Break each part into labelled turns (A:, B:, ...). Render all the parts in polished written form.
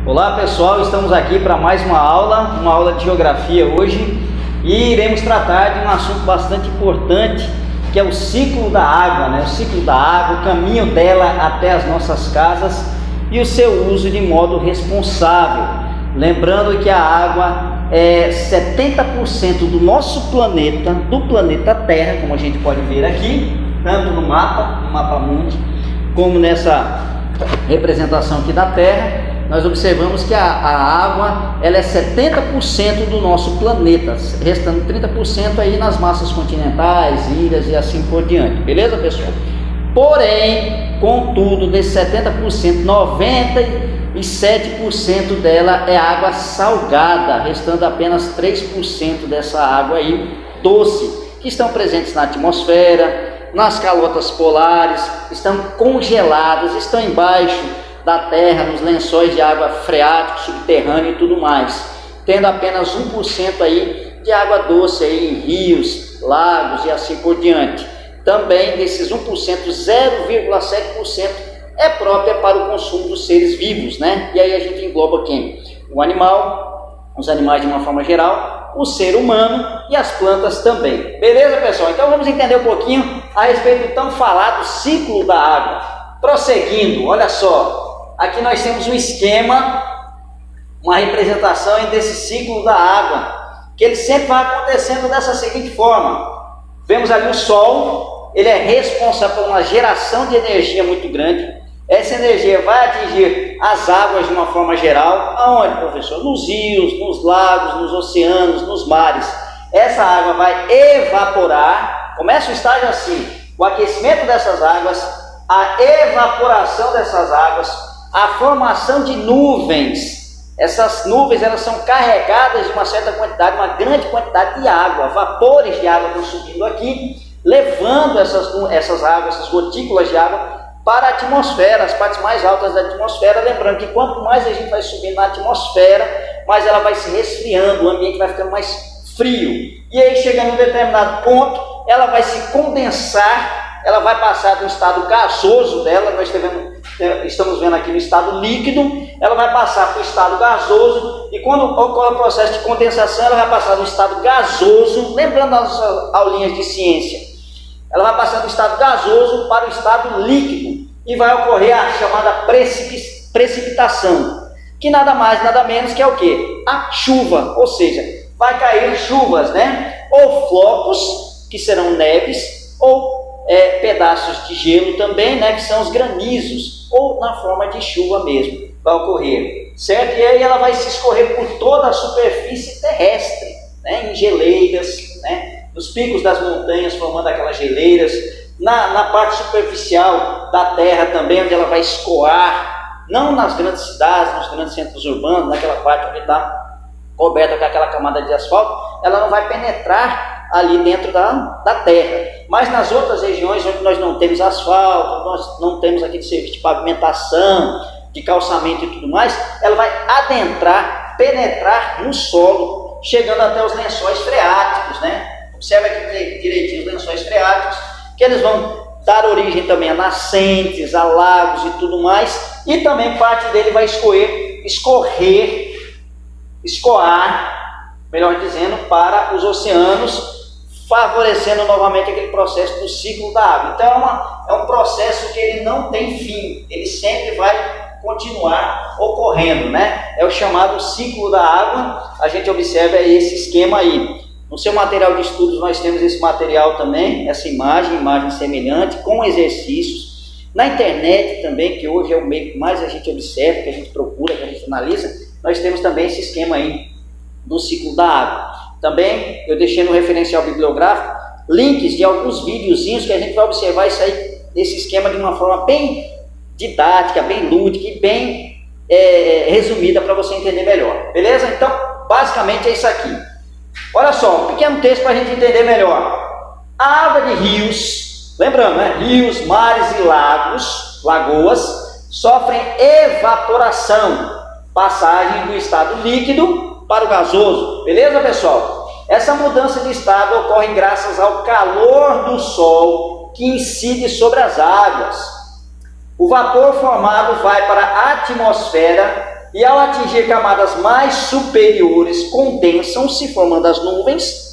A: Olá pessoal, estamos aqui para mais uma aula de geografia hoje e iremos tratar de um assunto bastante importante, que é o ciclo da água, né? O ciclo da água, o caminho dela até as nossas casas e o seu uso de modo responsável. Lembrando que a água é 70% do nosso planeta, do planeta Terra, como a gente pode ver aqui, tanto no mapa mundi, como nessa representação aqui da Terra. Nós observamos que a água ela é 70% do nosso planeta, restando 30% aí nas massas continentais, ilhas e assim por diante, beleza pessoal? Porém, contudo, desse 70%, 97% dela é água salgada, restando apenas 3% dessa água aí doce, que estão presentes na atmosfera, nas calotas polares, estão congeladas, estão embaixo da terra, nos lençóis de água freático, subterrâneo e tudo mais, tendo apenas 1% aí de água doce aí em rios, lagos e assim por diante. Também desses 1%, 0,7% é própria para o consumo dos seres vivos, né? E aí a gente engloba quem? O animal, os animais de uma forma geral, o ser humano e as plantas também. Beleza, pessoal? Então vamos entender um pouquinho a respeito do tão falado ciclo da água. Prosseguindo, olha só. Aqui nós temos um esquema, uma representação desse ciclo da água, que ele sempre vai acontecendo dessa seguinte forma. Vemos ali o Sol, ele é responsável por uma geração de energia muito grande. Essa energia vai atingir as águas de uma forma geral. Aonde, professor? Nos rios, nos lagos, nos oceanos, nos mares. Essa água vai evaporar. Começa o estágio assim, o aquecimento dessas águas, a evaporação dessas águas, a formação de nuvens. Essas nuvens elas são carregadas de uma certa quantidade, uma grande quantidade de água, vapores de água estão subindo aqui, levando essas águas, essas gotículas de água para a atmosfera, as partes mais altas da atmosfera. Lembrando que quanto mais a gente vai subindo na atmosfera, mais ela vai se resfriando, o ambiente vai ficando mais frio, e aí chegando em um determinado ponto, ela vai se condensar, ela vai passar do estado gasoso dela, nós estamos vendo aqui no estado líquido, ela vai passar para o estado gasoso, e quando ocorre o processo de condensação, ela vai passar do estado gasoso, lembrando as nossas aulinhas de ciência, ela vai passar do estado gasoso para o estado líquido, e vai ocorrer a chamada precipitação, que nada mais, nada menos que é o que? A chuva, ou seja, vai cair chuvas, né? Ou flocos, que serão neves, ou pedaços de gelo também, né, que são os granizos, ou na forma de chuva mesmo, vai ocorrer, certo? E aí ela vai se escorrer por toda a superfície terrestre, né, em geleiras, né, nos picos das montanhas, formando aquelas geleiras, na parte superficial da terra também, onde ela vai escoar, não nas grandes cidades, nos grandes centros urbanos, naquela parte onde está coberta com aquela camada de asfalto, ela não vai penetrar ali dentro da terra, mas nas outras regiões onde nós não temos asfalto, nós não temos aquele serviço de pavimentação, de calçamento e tudo mais, ela vai adentrar, penetrar no solo, chegando até os lençóis freáticos, né? Observe aqui direitinho os lençóis freáticos, que eles vão dar origem também a nascentes, a lagos e tudo mais, e também parte dele vai escoar, melhor dizendo, para os oceanos, favorecendo novamente aquele processo do ciclo da água. Então é um processo que ele não tem fim, ele sempre vai continuar ocorrendo, né? É o chamado ciclo da água. A gente observa esse esquema aí. No seu material de estudos nós temos esse material também, essa imagem semelhante, com exercícios. Na internet também, que hoje é o meio que mais a gente observa, que a gente procura, que a gente analisa, nós temos também esse esquema aí do ciclo da água. Também eu deixei no referencial bibliográfico links de alguns videozinhos que a gente vai observar isso aí, esse esquema de uma forma bem didática, bem lúdica e bem resumida para você entender melhor. Beleza? Então, basicamente é isso aqui. Olha só, um pequeno texto para a gente entender melhor. A água de rios, lembrando, né? Rios, mares e lagoas sofrem evaporação, passagem do estado líquido para o gasoso, beleza pessoal? Essa mudança de estado ocorre graças ao calor do Sol que incide sobre as águas. O vapor formado vai para a atmosfera e ao atingir camadas mais superiores, condensam-se, formando as nuvens.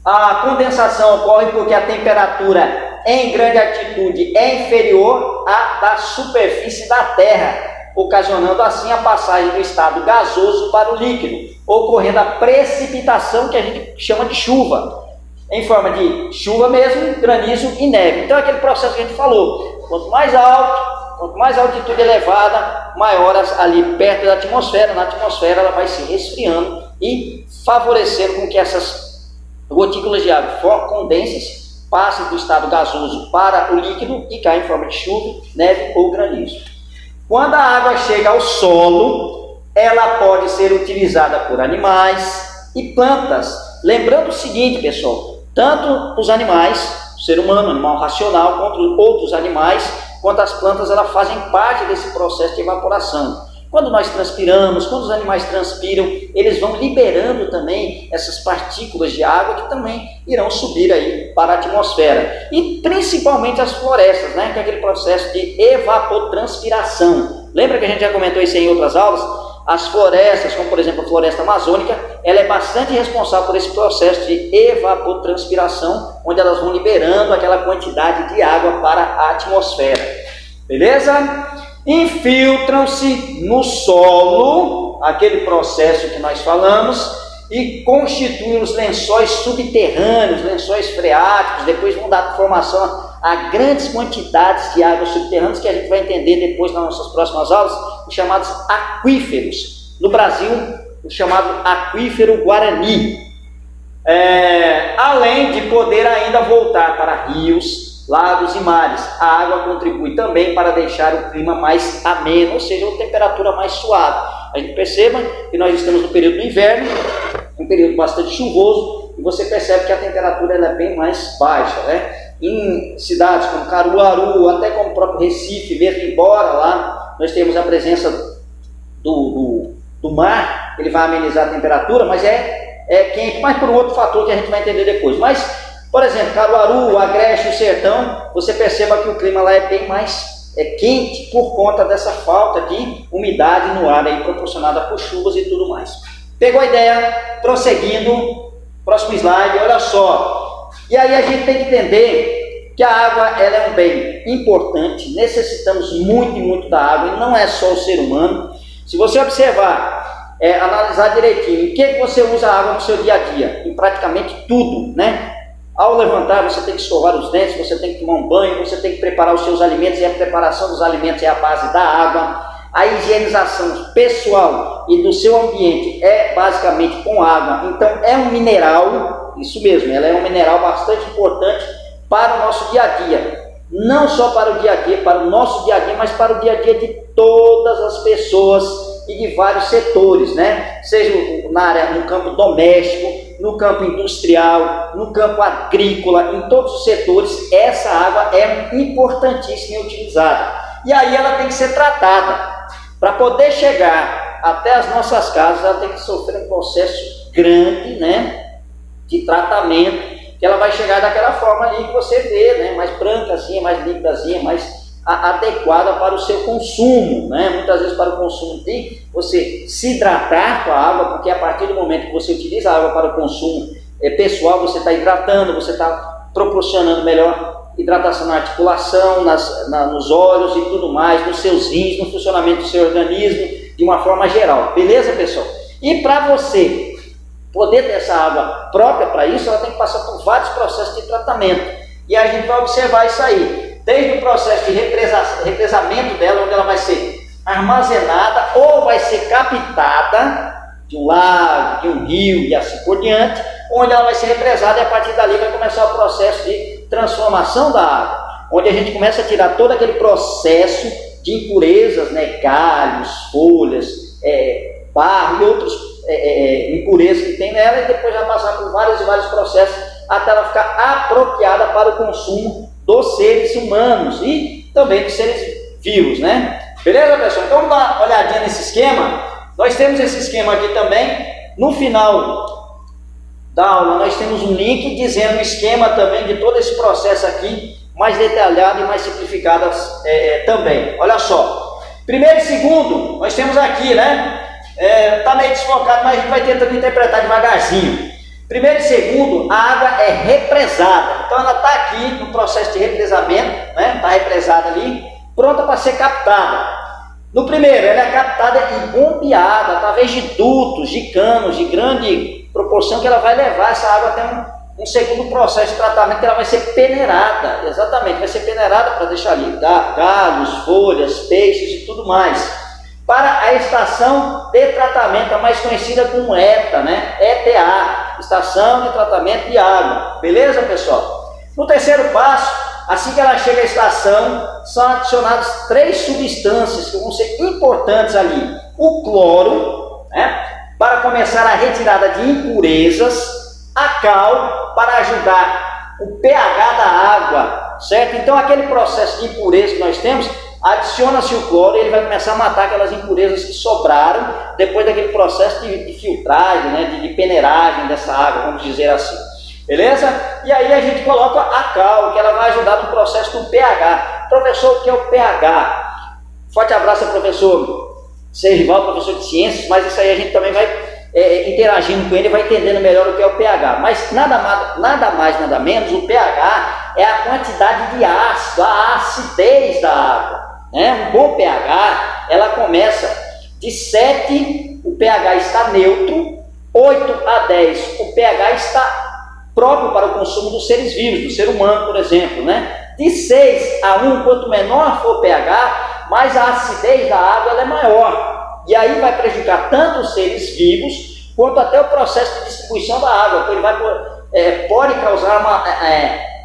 A: A condensação ocorre porque a temperatura em grande altitude é inferior à da superfície da Terra, ocasionando assim a passagem do estado gasoso para o líquido, ocorrendo a precipitação que a gente chama de chuva, em forma de chuva mesmo, granizo e neve. Então é aquele processo que a gente falou, quanto mais a altitude elevada, maiores ali perto da atmosfera, na atmosfera ela vai se resfriando e favorecendo com que essas gotículas de água condensem-se, passem do estado gasoso para o líquido e caem em forma de chuva, neve ou granizo. Quando a água chega ao solo, ela pode ser utilizada por animais e plantas. Lembrando o seguinte, pessoal, tanto os animais, o ser humano, animal racional, quanto outros animais, quanto as plantas, elas fazem parte desse processo de evaporação. Quando nós transpiramos, quando os animais transpiram, eles vão liberando também essas partículas de água que também irão subir aí para a atmosfera. E principalmente as florestas, né? Que é aquele processo de evapotranspiração. Lembra que a gente já comentou isso em outras aulas? As florestas, como por exemplo a floresta amazônica, ela é bastante responsável por esse processo de evapotranspiração, onde elas vão liberando aquela quantidade de água para a atmosfera. Beleza? Infiltram-se no solo, aquele processo que nós falamos, e constituem os lençóis subterrâneos, lençóis freáticos, depois vão dar formação a grandes quantidades de águas subterrâneas, que a gente vai entender depois nas nossas próximas aulas, os chamados aquíferos. No Brasil, o chamado aquífero Guarani. Além de poder ainda voltar para rios, lagos e mares, a água contribui também para deixar o clima mais ameno, ou seja, uma temperatura mais suave. A gente perceba que nós estamos no período do inverno, um período bastante chuvoso, e você percebe que a temperatura ela é bem mais baixa, né? Em cidades como Caruaru, até como o próprio Recife, mesmo embora lá nós temos a presença do mar, ele vai amenizar a temperatura, mas é quente, mas por um outro fator que a gente vai entender depois. Mas por exemplo, Caruaru, Agreste, o Sertão, você perceba que o clima lá é bem mais quente por conta dessa falta de umidade no ar aí, proporcionada por chuvas e tudo mais. Pegou a ideia? Prosseguindo, próximo slide, olha só. E aí a gente tem que entender que a água ela é um bem importante, necessitamos muito e muito da água, e não é só o ser humano. Se você observar, analisar direitinho, em que você usa a água no seu dia a dia? Em praticamente tudo, né? Ao levantar, você tem que escovar os dentes, você tem que tomar um banho, você tem que preparar os seus alimentos, e a preparação dos alimentos é a base da água. A higienização pessoal e do seu ambiente é basicamente com água. Então é um mineral, isso mesmo, ela é um mineral bastante importante para o nosso dia a dia. Não só para o dia a dia, para o nosso dia a dia, mas para o dia a dia de todas as pessoas e de vários setores, né? Seja no campo doméstico, no campo industrial, no campo agrícola, em todos os setores, essa água é importantíssima e utilizada. E aí ela tem que ser tratada. Para poder chegar até as nossas casas, ela tem que sofrer um processo grande, né, de tratamento, que ela vai chegar daquela forma ali que você vê, né, mais brancazinha, mais líquidazinha, mais adequada para o seu consumo, né? Muitas vezes para o consumo de você se hidratar com a água, porque a partir do momento que você utiliza a água para o consumo pessoal, você está hidratando, você está proporcionando melhor hidratação na articulação, nos olhos e tudo mais, nos seus rins, no funcionamento do seu organismo, de uma forma geral, beleza, pessoal? E para você poder ter essa água própria para isso, ela tem que passar por vários processos de tratamento, e a gente vai observar isso aí. Desde o processo de represamento dela, onde ela vai ser armazenada ou vai ser captada de um lago, de um rio e assim por diante, onde ela vai ser represada, e a partir dali vai começar o processo de transformação da água, onde a gente começa a tirar todo aquele processo de impurezas, né, galhos, folhas, barro e outras impurezas que tem nela, e depois vai passar por vários e vários processos até ela ficar apropriada para o consumo dos seres humanos e também dos seres vivos, né? Beleza, pessoal? Então vamos dar uma olhadinha nesse esquema. Nós temos esse esquema aqui também. No final da aula nós temos um link dizendo o esquema também de todo esse processo aqui, mais detalhado e mais simplificado também. Olha só, Primeiro e segundo, nós temos aqui, né? Tá meio desfocado, mas a gente vai tentando interpretar devagarzinho. Primeiro e segundo, a água é represada. Então ela está aqui no processo de represamento, né? Está represada ali, pronta para ser captada. No primeiro, ela é captada e bombeada através de dutos, de canos, de grande proporção, que ela vai levar essa água até um segundo processo de tratamento, que ela vai ser peneirada. Exatamente, vai ser peneirada para deixar ali galhos, folhas, peixes e tudo mais. Para a estação de tratamento, a mais conhecida como ETA, né? ETA, Estação de Tratamento de Água. Beleza, pessoal? No terceiro passo, assim que ela chega à estação, são adicionadas 3 substâncias que vão ser importantes ali. O cloro, né? Para começar a retirada de impurezas. A cal, para ajudar o pH da água, certo? Então, aquele processo de impureza que nós temos, adiciona-se o cloro e ele vai começar a matar aquelas impurezas que sobraram depois daquele processo de filtragem, né? de peneiragem dessa água, vamos dizer assim. Beleza? E aí a gente coloca a cal, que ela vai ajudar no processo do pH. Professor, o que é o pH? Forte abraço ao professor Sergival, professor de ciências, mas isso aí a gente também vai interagindo com ele, vai entendendo melhor o que é o pH. Mas nada mais, nada menos, o pH é a quantidade de ácido, a acidez da água, né? Um bom pH, ela começa de 7, o pH está neutro, 8 a 10, o pH está próprio para o consumo dos seres vivos, do ser humano, por exemplo, né? De 6 a 1, quanto menor for o pH, mais a acidez da água ela é maior. E aí vai prejudicar tanto os seres vivos, quanto até o processo de distribuição da água, porque ele pode causar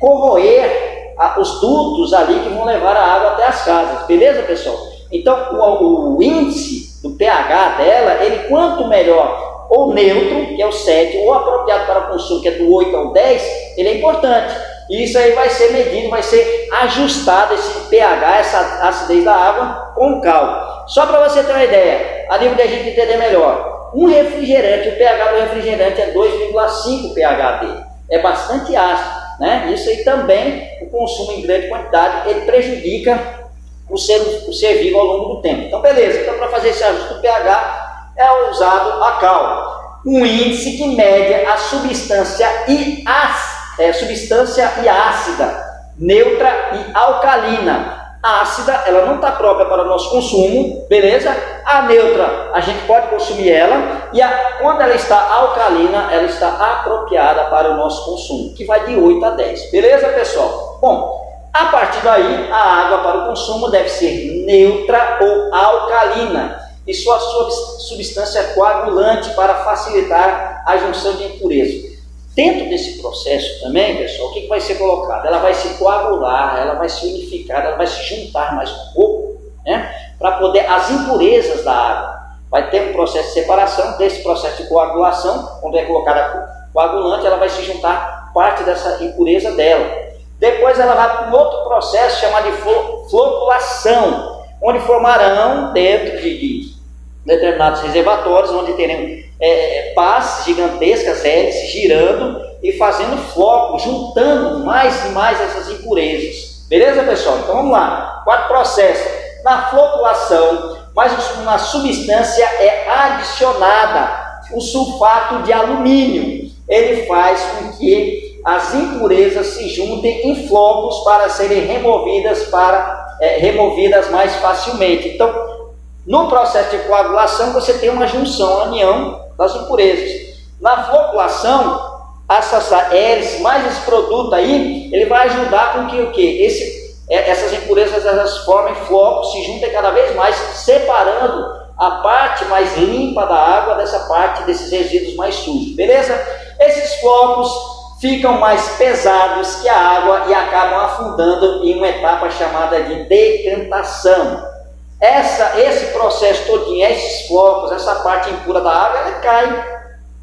A: corroer os dutos ali que vão levar a água até as casas. Beleza, pessoal? Então, o índice do pH dela, ele quanto melhor, ou neutro, que é o 7, ou apropriado para o consumo, que é do 8 ao 10, ele é importante. E isso aí vai ser medido, vai ser ajustado esse pH, essa acidez da água com cal. Só para você ter uma ideia, a nível de a gente entender melhor, um refrigerante, o pH do refrigerante é 2,5 pH dele. É bastante ácido, né? Isso aí também, o consumo em grande quantidade, ele prejudica o ser vivo ao longo do tempo. Então, beleza. Então, para fazer esse ajuste do pH, é usado a cal. Um índice que mede a substância ácida, neutra e alcalina. A ácida, ela não está própria para o nosso consumo, beleza? A neutra, a gente pode consumir ela, e quando ela está alcalina, ela está apropriada para o nosso consumo, que vai de 8 a 10, beleza, pessoal? Bom, a partir daí, a água para o consumo deve ser neutra ou alcalina, e sua substância coagulante para facilitar a junção de impurezas. Dentro desse processo também, pessoal, o que vai ser colocado? Ela vai se coagular, ela vai se unificar, ela vai se juntar mais um pouco, né? Para poder, as impurezas da água. Vai ter um processo de separação, desse processo de coagulação, quando é colocada coagulante, ela vai se juntar parte dessa impureza dela. Depois ela vai para um outro processo chamado de floculação, onde formarão dentro de determinados reservatórios, onde teremos pás gigantescas, hélices girando e fazendo floco, juntando mais e mais essas impurezas. Beleza, pessoal? Então vamos lá. Quarto processo. Na floculação, mais uma substância é adicionada, o sulfato de alumínio. Ele faz com que as impurezas se juntem em flocos para serem removidas mais facilmente. Então, no processo de coagulação, você tem uma junção, uma união das impurezas. Na floculação, essas hélices, mais esse produto aí, ele vai ajudar com que o quê? Essas impurezas elas formem flocos, se juntem cada vez mais, separando a parte mais limpa da água dessa parte desses resíduos mais sujos. Beleza? Esses flocos ficam mais pesados que a água e acabam afundando em uma etapa chamada de decantação. Esse processo todinho, esses flocos, essa parte impura da água, ela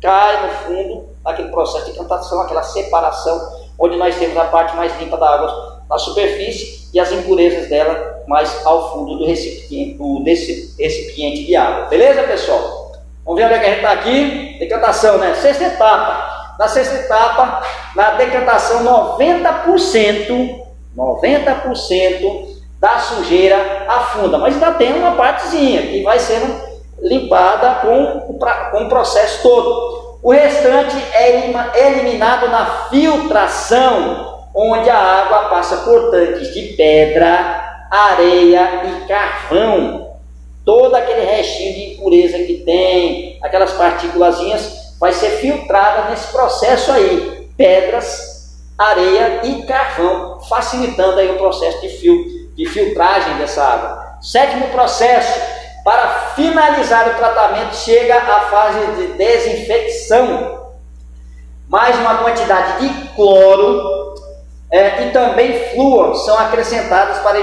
A: cai no fundo daquele processo de decantação, aquela separação, onde nós temos a parte mais limpa da água na superfície e as impurezas dela mais ao fundo desse recipiente de água. Beleza, pessoal? Vamos ver onde é que a gente está aqui. Decantação, né? Sexta etapa. Na sexta etapa, na decantação, 90% da sujeira afunda, mas ainda tem uma partezinha que vai sendo limpada com o processo todo. O restante é eliminado na filtração, onde a água passa por tanques de pedra, areia e carvão. Todo aquele restinho de impureza que tem, aquelas partículazinhas, vai ser filtrada nesse processo aí, pedras, areia e carvão, facilitando aí o processo de filtragem dessa água. Sétimo processo, para finalizar o tratamento, chega a fase de desinfecção. Mais uma quantidade de cloro e também flúor são acrescentados para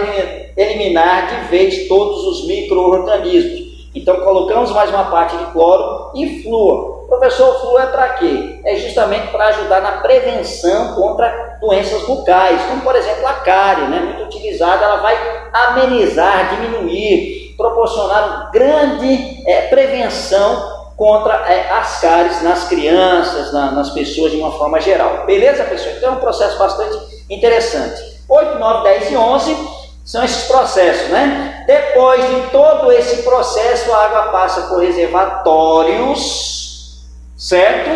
A: eliminar de vez todos os micro-organismos. Então colocamos mais uma parte de cloro e flúor. Professor, o flúor é para quê? É justamente para ajudar na prevenção contra doenças bucais, como por exemplo a cárie, né? Muito utilizada, ela vai amenizar, diminuir, proporcionar uma grande prevenção contra as cáries nas crianças, nas pessoas de uma forma geral. Beleza, pessoal? Então é um processo bastante interessante. 8, 9, 10 e 11 são esses processos, né? Depois de todo esse processo, a água passa por reservatórios, certo?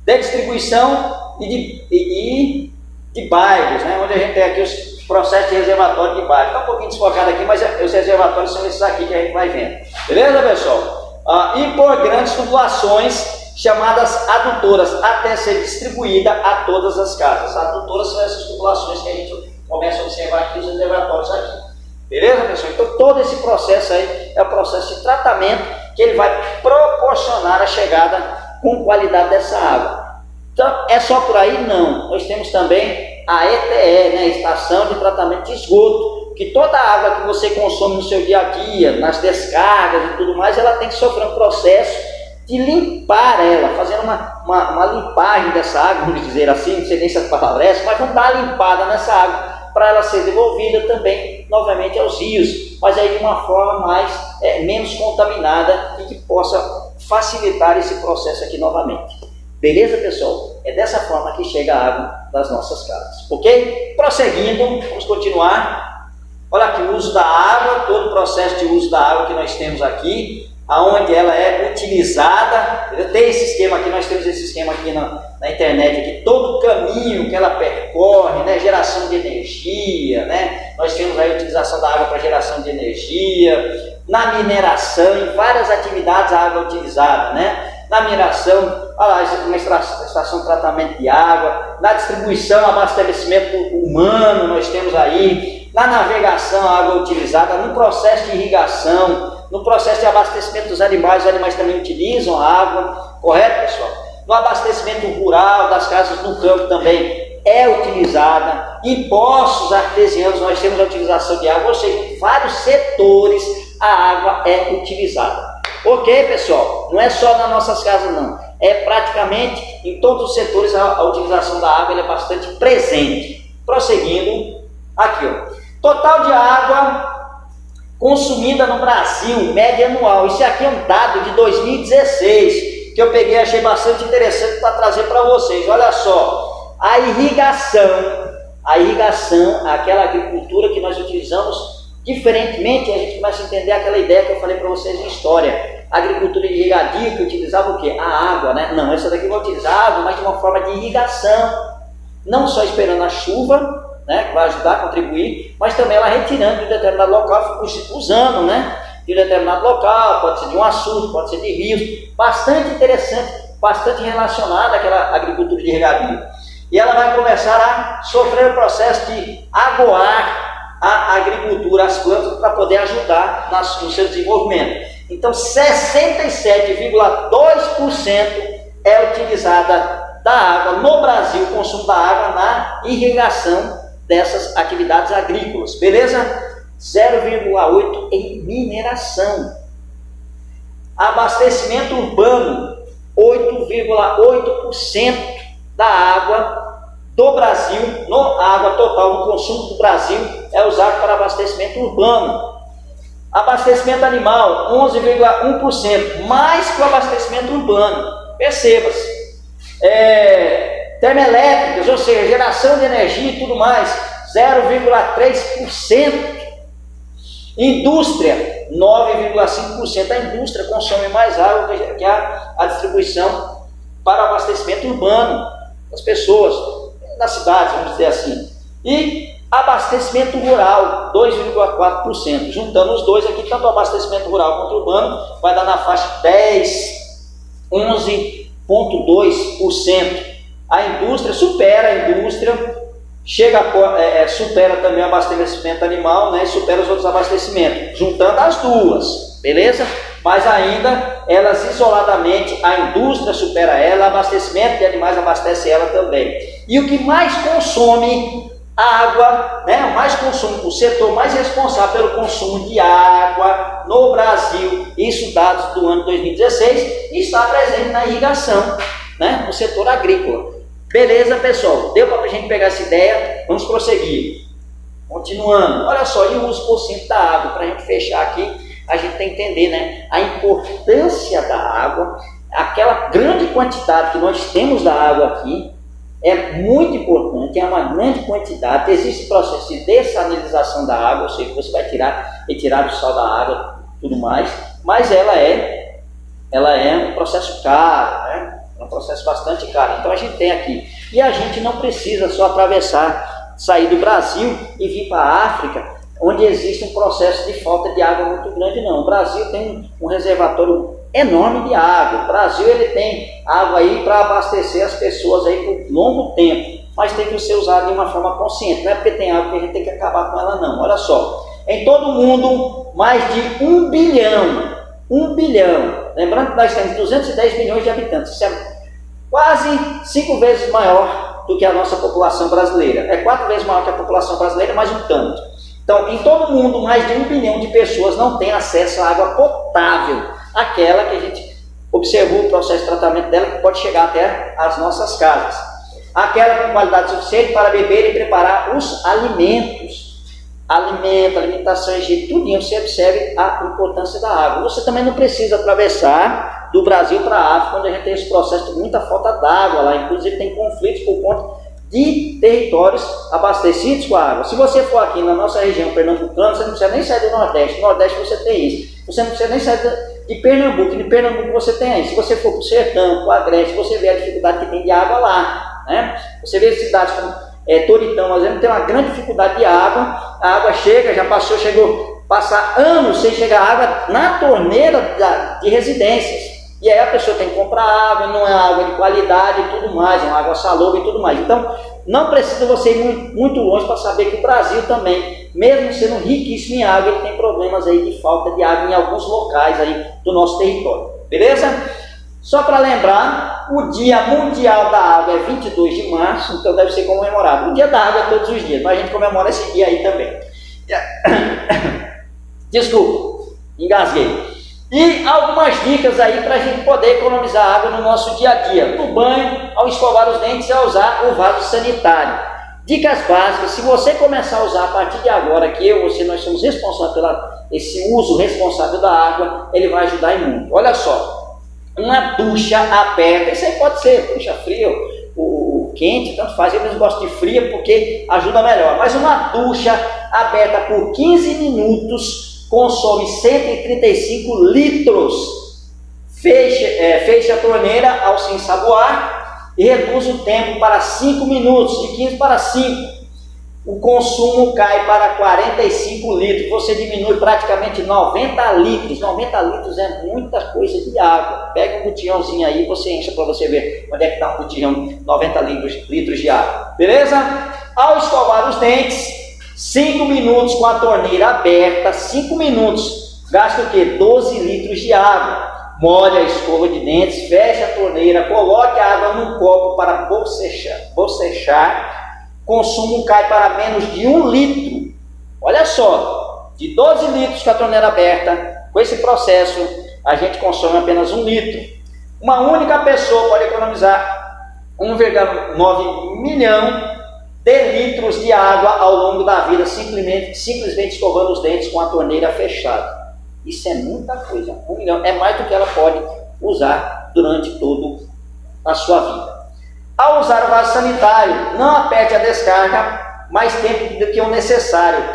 A: De distribuição e de bairros, né? Onde a gente tem aqui os processos de reservatório de bairro. Está um pouquinho desfocado aqui, mas os reservatórios são esses aqui que a gente vai vendo. Beleza, pessoal? E por grandes tubulações chamadas adutoras, até ser distribuída a todas as casas. Adutoras são essas tubulações que a gente começa a observar aqui, os reservatórios aqui. Beleza, pessoal? Então todo esse processo aí é o processo de tratamento que ele vai proporcionar a chegada com qualidade dessa água. Então é só por aí? Não. Nós temos também a ETE, né, Estação de Tratamento de Esgoto, que toda a água que você consome no seu dia a dia, nas descargas e tudo mais, ela tem que sofrer um processo de limpar ela, fazendo uma limpagem dessa água, vamos dizer assim, não sei nem se a palavra é essa, mas vamos dar uma limpada nessa água para ela ser devolvida também novamente aos rios, mas aí de uma forma menos contaminada e que possa facilitar esse processo aqui novamente. Beleza, pessoal? É dessa forma que chega a água das nossas casas, ok? Prosseguindo, vamos continuar. Olha aqui o uso da água, todo o processo de uso da água que nós temos aqui, aonde ela é utilizada. Tem esse esquema aqui, nós temos esse esquema aqui na internet, aqui, todo o caminho que ela percorre, né? Geração de energia, né? Nós temos aí a utilização da água para geração de energia, na mineração, em várias atividades a água é utilizada, né? Na mineração, uma estação de tratamento de água, na distribuição, abastecimento humano, nós temos aí, na navegação a água é utilizada, no processo de irrigação, no processo de abastecimento dos animais, os animais também utilizam a água, correto, pessoal? No abastecimento rural, das casas no campo também é utilizada. Em poços artesianos nós temos a utilização de água, ou seja, em vários setores a água é utilizada. Ok, pessoal? Não é só nas nossas casas, não. É praticamente em todos os setores a utilização da água é bastante presente. Prosseguindo, aqui, ó. Total de água consumida no Brasil, média anual. Isso aqui é um dado de 2016, que eu peguei e achei bastante interessante para trazer para vocês. Olha só, a irrigação, aquela agricultura que nós utilizamos diferentemente, a gente começa a entender aquela ideia que eu falei para vocês em história. A agricultura de irrigadio, que utilizava o quê? A água, né? Não, essa daqui vai utilizar água, mas de uma forma de irrigação. Não só esperando a chuva, né, que vai ajudar a contribuir, mas também ela retirando de um determinado local, usando, né, de um determinado local, pode ser de um açude, pode ser de rios, bastante interessante, bastante relacionada àquela agricultura de regadio. E ela vai começar a sofrer o processo de aguar a agricultura, as plantas, para poder ajudar no seu desenvolvimento. Então 67,2% é utilizada da água no Brasil, o consumo da água na irrigação dessas atividades agrícolas, beleza? 0,8% em mineração. Abastecimento urbano, 8,8% da água do Brasil, a água total no consumo do Brasil é usada para abastecimento urbano. Abastecimento animal, 11,1%, mais que o abastecimento urbano. Perceba-se. Termoelétricas, ou seja, geração de energia e tudo mais, 0,3%. Indústria, 9,5%. A indústria consome mais água que a distribuição para abastecimento urbano das pessoas, nas cidades, vamos dizer assim. E abastecimento rural, 2,4%. Juntando os dois aqui, tanto o abastecimento rural quanto o urbano, vai dar na faixa 11,2%. A indústria supera supera também o abastecimento animal, né, e supera os outros abastecimentos, juntando as duas, beleza? Mas ainda, elas isoladamente, a indústria supera ela, o abastecimento de animais abastece ela também. E o que mais consome água, né, o setor mais responsável pelo consumo de água no Brasil, isso dados do ano 2016, está presente na irrigação, né, no setor agrícola. Beleza, pessoal? Deu para a gente pegar essa ideia? Vamos prosseguir. Continuando. Olha só, e o uso consciente da água. Para a gente fechar aqui, a gente tem que entender, né, a importância da água. Aquela grande quantidade que nós temos da água aqui é muito importante, é uma grande quantidade. Existe processo de dessalinização da água, ou seja, você vai retirar o sal da água e tudo mais, mas ela é um processo caro, né? É um processo bastante caro. Então a gente tem aqui. E a gente não precisa só sair do Brasil e vir para a África, onde existe um processo de falta de água muito grande, não. O Brasil tem um reservatório enorme de água. O Brasil ele tem água aí para abastecer as pessoas aí por longo tempo, mas tem que ser usado de uma forma consciente. Não é porque tem água que a gente tem que acabar com ela, não. Olha só, em todo o mundo, mais de 1 bilhão. Lembrando que nós temos 210 milhões de habitantes. Isso é quase 5 vezes maior do que a nossa população brasileira. É 4 vezes maior que a população brasileira, mais um tanto. Então, em todo o mundo, mais de 1 bilhão de pessoas não têm acesso à água potável, aquela que a gente observou o processo de tratamento dela, que pode chegar até as nossas casas. Aquela com qualidade suficiente para beber e preparar os alimentos. Alimentação, higiene, tudinho, você observe a importância da água. Você também não precisa atravessar do Brasil para a África, onde a gente tem esse processo de muita falta d'água lá, inclusive tem conflitos por conta de territórios abastecidos com a água. Se você for aqui na nossa região pernambucana, você não precisa nem sair do Nordeste. No Nordeste você tem isso. Você não precisa nem sair de Pernambuco. Em Pernambuco você tem isso. Se você for para o sertão, para o Agreste, você vê a dificuldade que tem de água lá, né? Você vê cidades como Toritão, por exemplo, tem uma grande dificuldade de água. A água chega, chegou a passar anos sem chegar água na torneira de residências. E aí a pessoa tem que comprar água, não é água de qualidade e tudo mais, é uma água salobra e tudo mais. Então, não precisa você ir muito longe para saber que o Brasil também, mesmo sendo riquíssimo em água, ele tem problemas aí de falta de água em alguns locais aí do nosso território. Beleza? Só para lembrar, o Dia Mundial da Água é 22 de março, então deve ser comemorado. O Dia da Água é todos os dias, mas a gente comemora esse dia aí também. Desculpa, engasguei. E algumas dicas aí para a gente poder economizar água no nosso dia a dia. No banho, ao escovar os dentes, é usar o vaso sanitário. Dicas básicas, se você começar a usar a partir de agora, que nós somos responsáveis pelo esse uso responsável da água, ele vai ajudar em muito. Olha só. Uma ducha aberta, isso aí pode ser ducha fria ou quente, tanto faz, eu mesmo gosto de fria porque ajuda melhor, mas uma ducha aberta por 15 minutos consome 135 litros, feche a torneira ao se ensaboar e reduz o tempo para 5 minutos, de 15 para 5. O consumo cai para 45 litros, você diminui praticamente 90 litros. 90 litros é muita coisa de água. Pega um botijãozinho aí, você enche para você ver onde é que está um botijão, 90 litros de água. Beleza? Ao escovar os dentes, 5 minutos com a torneira aberta, 5 minutos. Gasta o quê? 12 litros de água. Molhe a escova de dentes, feche a torneira, coloque a água num copo para bocechar. Consumo cai para menos de 1 litro. Olha só, de 12 litros com a torneira aberta, com esse processo, a gente consome apenas 1 litro. Uma única pessoa pode economizar 1,9 milhão de litros de água ao longo da vida, simplesmente escovando os dentes com a torneira fechada. Isso é muita coisa. 1 milhão é mais do que ela pode usar durante toda a sua vida. Ao usar o vaso sanitário, não aperte a descarga mais tempo do que o necessário.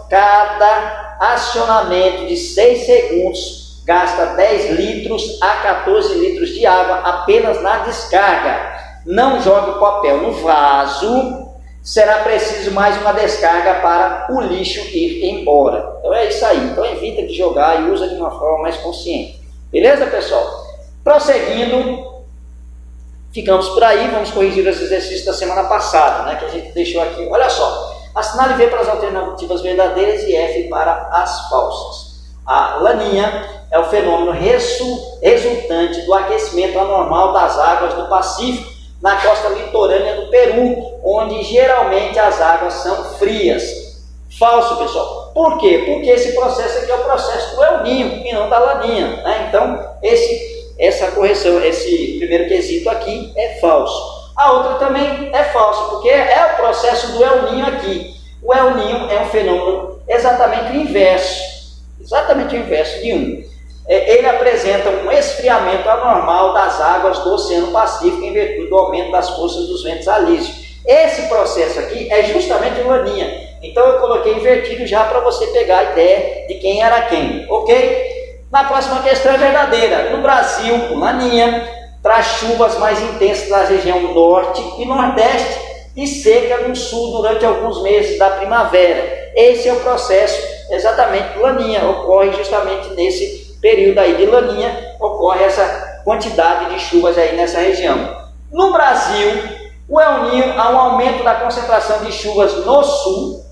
A: Cada acionamento de 6 segundos gasta 10 litros a 14 litros de água apenas na descarga. Não jogue o papel no vaso, será preciso mais uma descarga para o lixo ir embora. Então é isso aí. Então evita de jogar e usa de uma forma mais consciente. Beleza, pessoal? Prosseguindo, ficamos por aí. Vamos corrigir os exercícios da semana passada, né, que a gente deixou aqui. Olha só. Assinale V para as alternativas verdadeiras e F para as falsas. A laninha é o fenômeno resultante do aquecimento anormal das águas do Pacífico na costa litorânea do Peru, onde geralmente as águas são frias. Falso, pessoal. Por quê? Porque esse processo aqui é o processo do El Niño e não da laninha, né? Então, essa correção, esse primeiro quesito aqui é falso. A outra também é falsa, porque é o processo do El Niño aqui. O El Niño é um fenômeno exatamente o inverso de um. Ele apresenta um esfriamento anormal das águas do Oceano Pacífico em virtude do aumento das forças dos ventos alísios. Esse processo aqui é justamente o Laninha. Então eu coloquei invertido já para você pegar a ideia de quem era quem, ok? Na próxima questão é verdadeira. No Brasil, o Laninha traz chuvas mais intensas na região norte e nordeste e seca no sul durante alguns meses da primavera. Esse é o processo exatamente do Laninha, ocorre justamente nesse período aí de Laninha, ocorre essa quantidade de chuvas aí nessa região. No Brasil, o El Niño há um aumento da concentração de chuvas no sul,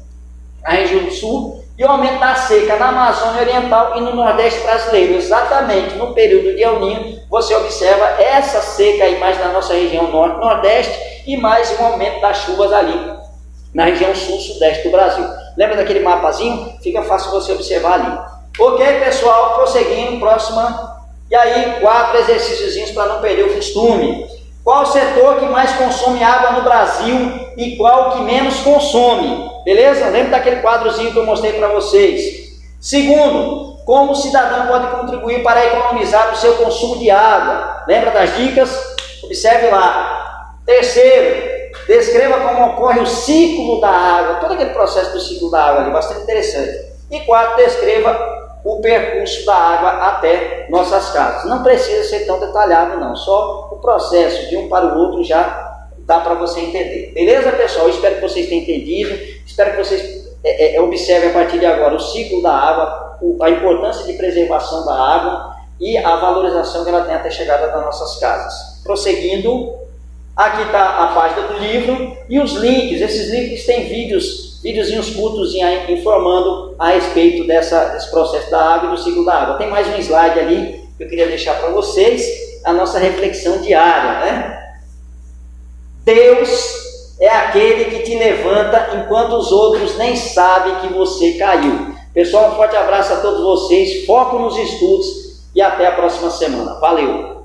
A: na região do sul, e o aumento da seca na Amazônia Oriental e no Nordeste brasileiro. Exatamente no período de El Niño, você observa essa seca aí mais na nossa região norte, nordeste, e mais um aumento das chuvas ali na região sul, sudeste do Brasil. Lembra daquele mapazinho? Fica fácil você observar ali. Ok, pessoal, prosseguindo, próxima. E aí, 4 exercíciozinhos para não perder o costume. Qual o setor que mais consome água no Brasil e qual que menos consome? Beleza? Lembra daquele quadrozinho que eu mostrei para vocês. Segundo, como o cidadão pode contribuir para economizar o seu consumo de água? Lembra das dicas? Observe lá. Terceiro, descreva como ocorre o ciclo da água, todo aquele processo do ciclo da água ali, bastante interessante. E 4, descreva o percurso da água até nossas casas. Não precisa ser tão detalhado não, só o processo de um para o outro já dá para você entender. Beleza, pessoal? Espero que vocês tenham entendido, espero que vocês observem a partir de agora o ciclo da água, a importância de preservação da água e a valorização que ela tem até a chegada das nossas casas. Prosseguindo, aqui está a página do livro e os links. Esses links têm videozinhos curtos informando a respeito desse processo da água e do ciclo da água. Tem mais um slide ali que eu queria deixar para vocês, a nossa reflexão diária, né? Deus é aquele que te levanta enquanto os outros nem sabem que você caiu. Pessoal, um forte abraço a todos vocês, foco nos estudos e até a próxima semana. Valeu!